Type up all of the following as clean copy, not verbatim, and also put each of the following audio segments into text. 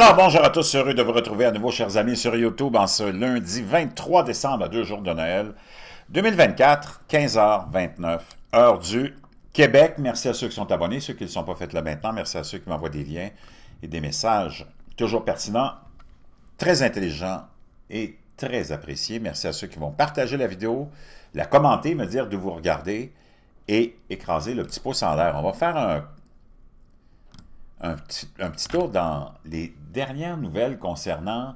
Alors, bonjour à tous, heureux de vous retrouver à nouveau, chers amis, sur YouTube en ce lundi 23 décembre, à 2 jours de Noël 2024, 15h29, heure du Québec. Merci à ceux qui sont abonnés, ceux qui ne le sont pas fait là maintenant. Merci à ceux qui m'envoient des liens et des messages toujours pertinents, très intelligents et très appréciés. Merci à ceux qui vont partager la vidéo, la commenter, me dire d'où vous regardez et écraser le petit pouce en l'air. On va faire un petit tour dans les dernières nouvelles concernant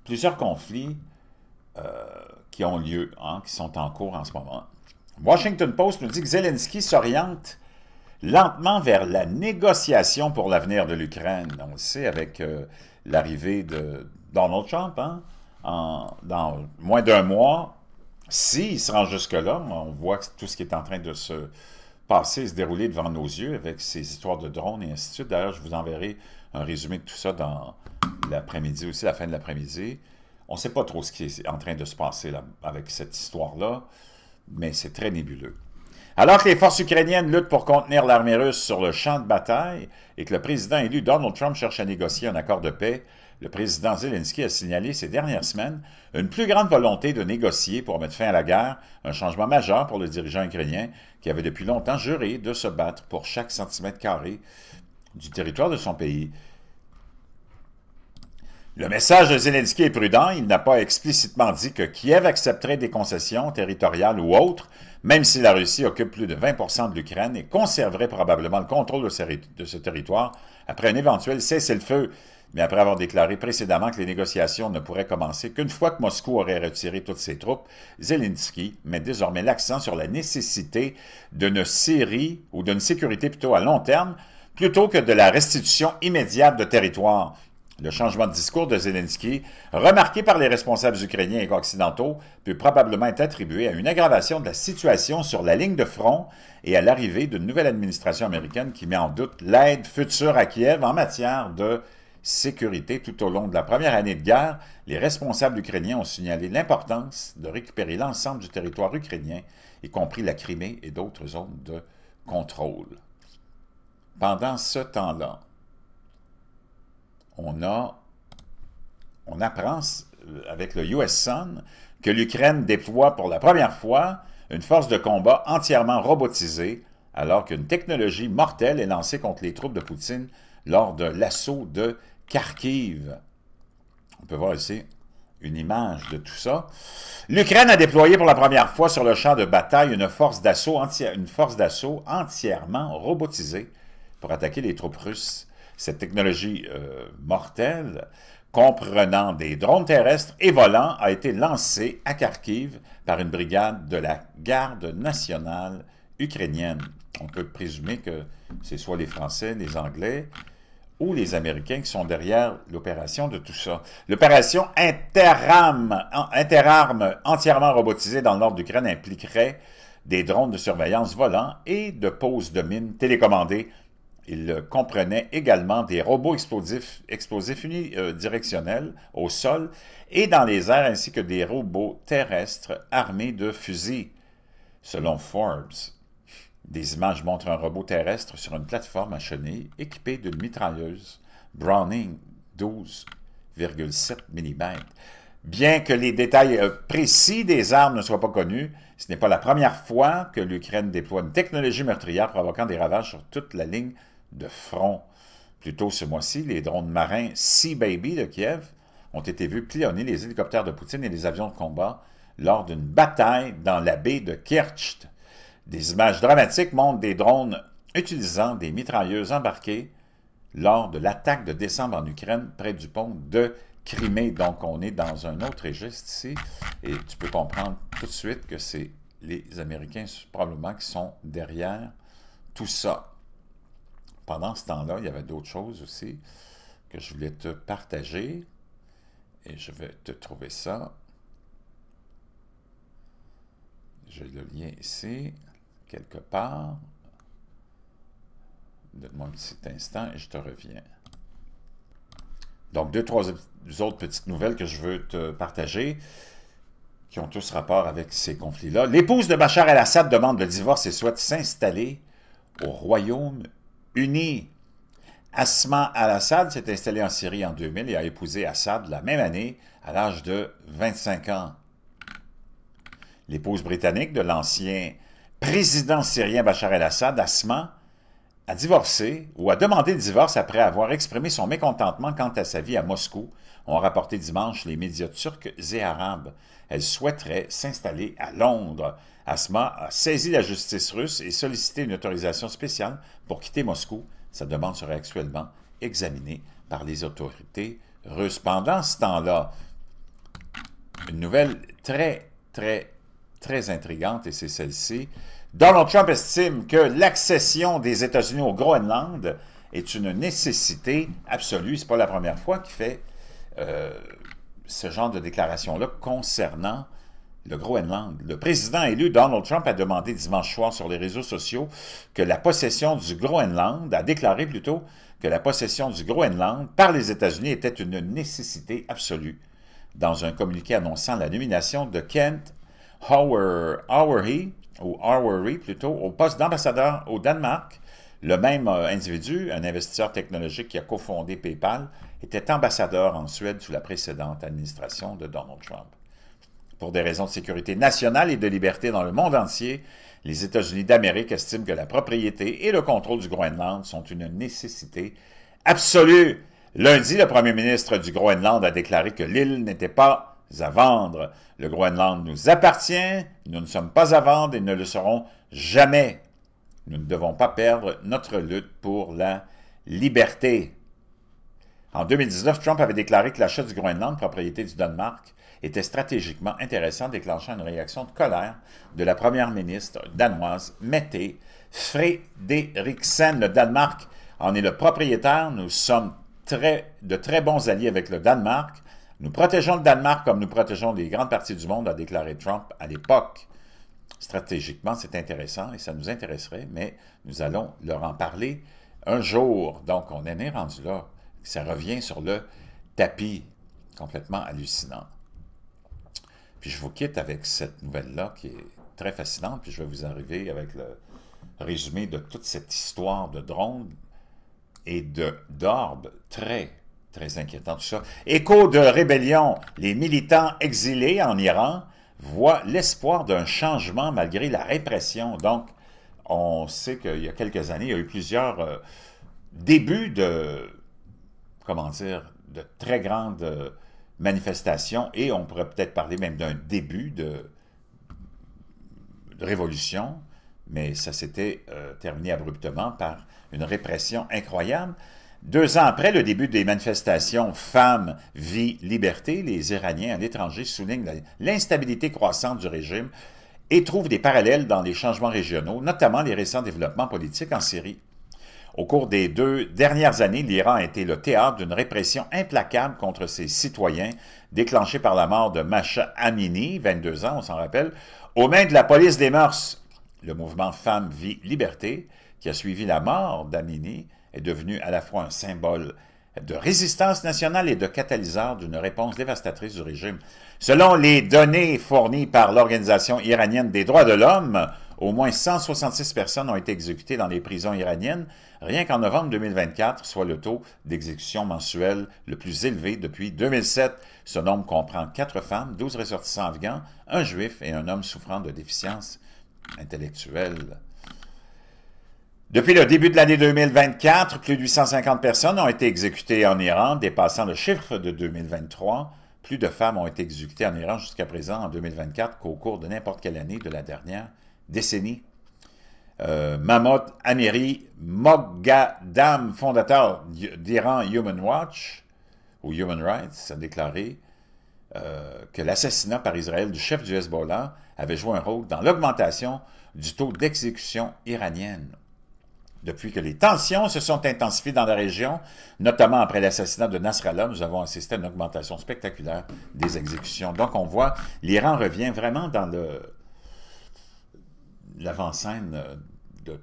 plusieurs conflits qui ont lieu, qui sont en cours en ce moment. Washington Post nous dit que Zelensky s'oriente lentement vers la négociation pour l'avenir de l'Ukraine. On le sait avec l'arrivée de Donald Trump, dans moins d'un mois, s'il se rend jusque-là, on voit tout ce qui est en train de se se dérouler devant nos yeux avec ces histoires de drones et ainsi de suite. D'ailleurs, je vous enverrai un résumé de tout ça dans l'après-midi aussi, la fin de l'après-midi. On ne sait pas trop ce qui est en train de se passer là, avec cette histoire-là, mais c'est très nébuleux. Alors que les forces ukrainiennes luttent pour contenir l'armée russe sur le champ de bataille et que le président élu Donald Trump cherche à négocier un accord de paix, le président Zelensky a signalé ces dernières semaines une plus grande volonté de négocier pour mettre fin à la guerre, un changement majeur pour le dirigeant ukrainien qui avait depuis longtemps juré de se battre pour chaque centimètre carré du territoire de son pays. Le message de Zelensky est prudent. Il n'a pas explicitement dit que Kiev accepterait des concessions territoriales ou autres, même si la Russie occupe plus de 20% de l'Ukraine et conserverait probablement le contrôle de ce territoire après un éventuel cessez-le-feu, mais après avoir déclaré précédemment que les négociations ne pourraient commencer qu'une fois que Moscou aurait retiré toutes ses troupes, Zelensky met désormais l'accent sur la nécessité d'une série, ou d'une sécurité plutôt à long terme, plutôt que de la restitution immédiate de territoire. Le changement de discours de Zelensky, remarqué par les responsables ukrainiens et occidentaux, peut probablement être attribué à une aggravation de la situation sur la ligne de front et à l'arrivée d'une nouvelle administration américaine qui met en doute l'aide future à Kiev en matière de sécurité. Tout au long de la première année de guerre, les responsables ukrainiens ont signalé l'importance de récupérer l'ensemble du territoire ukrainien, y compris la Crimée et d'autres zones de contrôle. Pendant ce temps-là, on apprend avec le US Sun que l'Ukraine déploie pour la première fois une force de combat entièrement robotisée, alors qu'une technologie mortelle est lancée contre les troupes de Poutine lors de l'assaut de Kharkiv. On peut voir ici une image de tout ça. L'Ukraine a déployé pour la première fois sur le champ de bataille une force d'assaut entièrement robotisée pour attaquer les troupes russes. Cette technologie mortelle, comprenant des drones terrestres et volants, a été lancée à Kharkiv par une brigade de la garde nationale ukrainienne. On peut présumer que c'est soit les Français, les Anglais ou les Américains qui sont derrière l'opération de tout ça. L'opération interarme entièrement robotisée dans le nord d'Ukraine impliquerait des drones de surveillance volants et de pose de mines télécommandées. Il comprenait également des robots explosifs unidirectionnels au sol et dans les airs, ainsi que des robots terrestres armés de fusils. Selon Forbes, des images montrent un robot terrestre sur une plateforme à chenilles équipé d'une mitrailleuse Browning 12,7 mm. Bien que les détails précis des armes ne soient pas connus, ce n'est pas la première fois que l'Ukraine déploie une technologie meurtrière provoquant des ravages sur toute la ligne de front. Plus tôt ce mois-ci, les drones marins Sea Baby de Kiev ont été vus pilonner les hélicoptères de Poutine et les avions de combat lors d'une bataille dans la baie de Kerch. Des images dramatiques montrent des drones utilisant des mitrailleuses embarquées lors de l'attaque de décembre en Ukraine près du pont de Crimée. Donc, on est dans un autre registre ici et tu peux comprendre tout de suite que c'est les Américains probablement qui sont derrière tout ça. Pendant ce temps-là, il y avait d'autres choses aussi que je voulais te partager et je vais te trouver ça. J'ai le lien ici, quelque part. Donne-moi un petit instant et je te reviens. Donc, 2-3 autres petites nouvelles que je veux te partager qui ont tous rapport avec ces conflits-là. L'épouse de Bachar el-Assad demande le divorce et souhaite s'installer au Royaume-Uni. Asma al-Assad s'est installé en Syrie en 2000 et a épousé Assad la même année à l'âge de 25 ans. L'épouse britannique de l'ancien président syrien Bachar el-Assad, Asma, a divorcé ou a demandé le divorce après avoir exprimé son mécontentement quant à sa vie à Moscou, ont rapporté dimanche les médias turcs et arabes. Elle souhaiterait s'installer à Londres. Asma a saisi la justice russe et sollicité une autorisation spéciale pour quitter Moscou. Sa demande serait actuellement examinée par les autorités russes. Pendant ce temps-là, une nouvelle très intrigante, et c'est celle-ci. Donald Trump estime que l'accession des États-Unis au Groenland est une nécessité absolue. Ce n'est pas la première fois qu'il fait ce genre de déclaration-là concernant le Groenland. Le président élu Donald Trump a demandé dimanche soir sur les réseaux sociaux que la possession du Groenland, a déclaré plutôt que la possession du Groenland par les États-Unis était une nécessité absolue. Dans un communiqué annonçant la nomination de Kent Howery, au poste d'ambassadeur au Danemark, le même individu, un investisseur technologique qui a cofondé PayPal, était ambassadeur en Suède sous la précédente administration de Donald Trump. Pour des raisons de sécurité nationale et de liberté dans le monde entier, les États-Unis d'Amérique estiment que la propriété et le contrôle du Groenland sont une nécessité absolue. Lundi, le premier ministre du Groenland a déclaré que l'île n'était pas à vendre. Le Groenland nous appartient, nous ne sommes pas à vendre et ne le serons jamais. Nous ne devons pas perdre notre lutte pour la liberté. En 2019, Trump avait déclaré que l'achat du Groenland, propriété du Danemark, était stratégiquement intéressant, déclenchant une réaction de colère de la première ministre danoise, Mette Frederiksen. Le Danemark en est le propriétaire. Nous sommes de très bons alliés avec le Danemark. Nous protégeons le Danemark comme nous protégeons les grandes parties du monde, a déclaré Trump à l'époque. Stratégiquement, c'est intéressant et ça nous intéresserait, mais nous allons leur en parler un jour. Donc, on en est rendu là. Ça revient sur le tapis, complètement hallucinant. Puis je vous quitte avec cette nouvelle-là qui est très fascinante, puis je vais vous arriver avec le résumé de toute cette histoire de drones et d'orbes très inquiétant tout ça. Écho de rébellion, les militants exilés en Iran voient l'espoir d'un changement malgré la répression. Donc, on sait qu'il y a quelques années, il y a eu plusieurs débuts de, comment dire, de très grandes manifestations, et on pourrait peut-être parler même d'un début de révolution, mais ça s'était terminé abruptement par une répression incroyable. 2 ans après le début des manifestations Femmes, Vie, Liberté, les Iraniens à l'étranger soulignent l'instabilité croissante du régime et trouvent des parallèles dans les changements régionaux, notamment les récents développements politiques en Syrie. Au cours des 2 dernières années, l'Iran a été le théâtre d'une répression implacable contre ses citoyens, déclenchée par la mort de Mahsa Amini, 22 ans, on s'en rappelle, aux mains de la police des mœurs. Le mouvement Femmes, Vie, Liberté, qui a suivi la mort d'Amini, est devenu à la fois un symbole de résistance nationale et de catalyseur d'une réponse dévastatrice du régime. Selon les données fournies par l'Organisation iranienne des droits de l'homme, au moins 166 personnes ont été exécutées dans les prisons iraniennes, rien qu'en novembre 2024, soit le taux d'exécution mensuel le plus élevé depuis 2007. Ce nombre comprend 4 femmes, 12 ressortissants afghans, un juif et un homme souffrant de déficience intellectuelle. Depuis le début de l'année 2024, plus de 850 personnes ont été exécutées en Iran, dépassant le chiffre de 2023. Plus de femmes ont été exécutées en Iran jusqu'à présent en 2024 qu'au cours de n'importe quelle année de la dernière décennie. Mahmoud Amiri Moghadam, fondateur d'Iran Human Watch, ou Human Rights, a déclaré que l'assassinat par Israël du chef du Hezbollah avait joué un rôle dans l'augmentation du taux d'exécution iranienne. Depuis que les tensions se sont intensifiées dans la région, notamment après l'assassinat de Nasrallah, nous avons assisté à une augmentation spectaculaire des exécutions. Donc on voit, l'Iran revient vraiment dans l'avant-scène de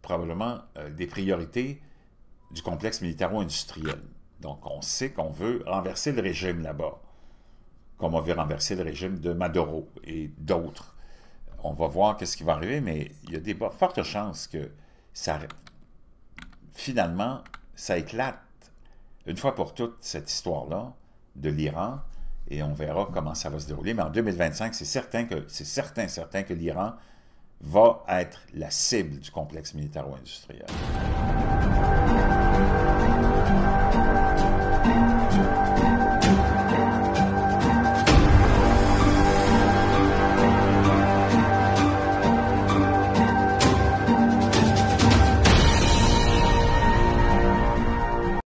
probablement des priorités du complexe militaro-industriel. Donc on sait qu'on veut renverser le régime là-bas, comme on veut renverser le régime de Maduro et d'autres. On va voir qu'est-ce qui va arriver, mais il y a des fortes chances que ça finalement, ça éclate une fois pour toutes, cette histoire-là de l'Iran, et on verra comment ça va se dérouler. Mais en 2025, c'est certain que l'Iran va être la cible du complexe militaro-industriel.